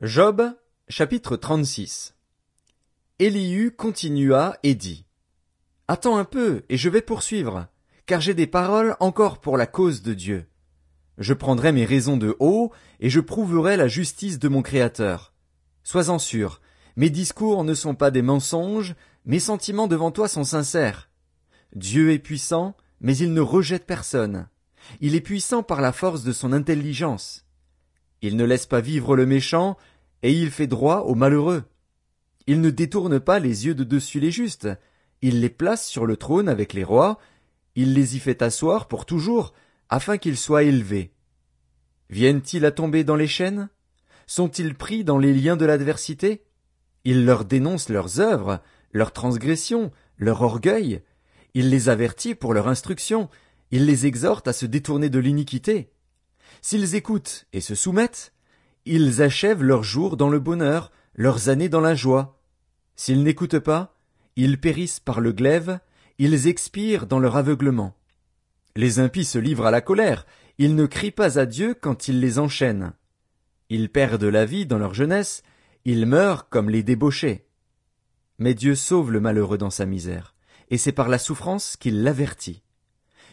Job, chapitre 36. Élihu continua et dit: Attends un peu, et je vais poursuivre, car j'ai des paroles encore pour la cause de Dieu. Je prendrai mes raisons de haut, et je prouverai la justice de mon Créateur. Sois-en sûr, mes discours ne sont pas des mensonges, mes sentiments devant toi sont sincères. Dieu est puissant, mais il ne rejette personne. Il est puissant par la force de son intelligence. Il ne laisse pas vivre le méchant, et il fait droit aux malheureux. Il ne détourne pas les yeux de dessus les justes. Il les place sur le trône avec les rois. Il les y fait asseoir pour toujours, afin qu'ils soient élevés. Viennent-ils à tomber dans les chaînes? Sont-ils pris dans les liens de l'adversité? Il leur dénonce leurs œuvres, leurs transgressions, leur orgueil. Il les avertit pour leur instruction. Il les exhorte à se détourner de l'iniquité. S'ils écoutent et se soumettent, ils achèvent leurs jours dans le bonheur, leurs années dans la joie. S'ils n'écoutent pas, ils périssent par le glaive, ils expirent dans leur aveuglement. Les impies se livrent à la colère, ils ne crient pas à Dieu quand il les enchaîne. Ils perdent la vie dans leur jeunesse, ils meurent comme les débauchés. Mais Dieu sauve le malheureux dans sa misère, et c'est par la souffrance qu'il l'avertit.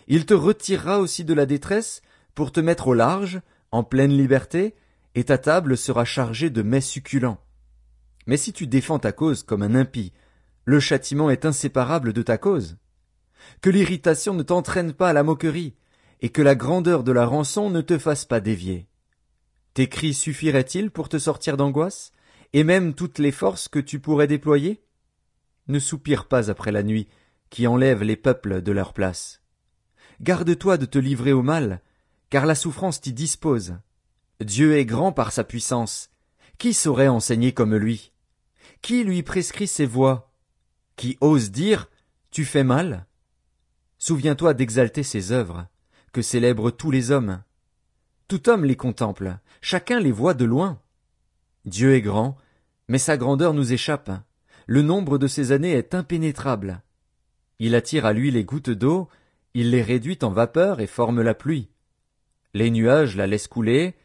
Il te retirera aussi de la détresse pour te mettre au large, en pleine liberté, et ta table sera chargée de mets succulents. Mais si tu défends ta cause comme un impie, le châtiment est inséparable de ta cause. Que l'irritation ne t'entraîne pas à la moquerie, et que la grandeur de la rançon ne te fasse pas dévier. Tes cris suffiraient-ils pour te sortir d'angoisse, et même toutes les forces que tu pourrais déployer? Ne soupire pas après la nuit, qui enlève les peuples de leur place. Garde-toi de te livrer au mal, car la souffrance t'y dispose. Dieu est grand par sa puissance. Qui saurait enseigner comme lui? Qui lui prescrit ses voies? Qui ose dire: tu fais mal? Souviens-toi d'exalter ses œuvres, que célèbrent tous les hommes. Tout homme les contemple, chacun les voit de loin. Dieu est grand, mais sa grandeur nous échappe. Le nombre de ses années est impénétrable. Il attire à lui les gouttes d'eau, il les réduit en vapeur et forme la pluie. Les nuages la laissent couler,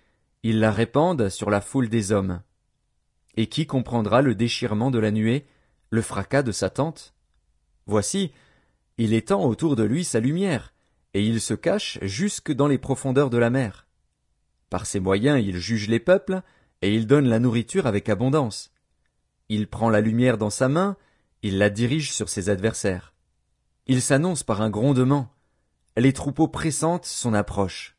ils la répandent sur la foule des hommes. Et qui comprendra le déchirement de la nuée, le fracas de sa tente? Voici, il étend autour de lui sa lumière, et il se cache jusque dans les profondeurs de la mer. Par ses moyens il juge les peuples, et il donne la nourriture avec abondance. Il prend la lumière dans sa main, il la dirige sur ses adversaires. Il s'annonce par un grondement. Les troupeaux pressentent son approche.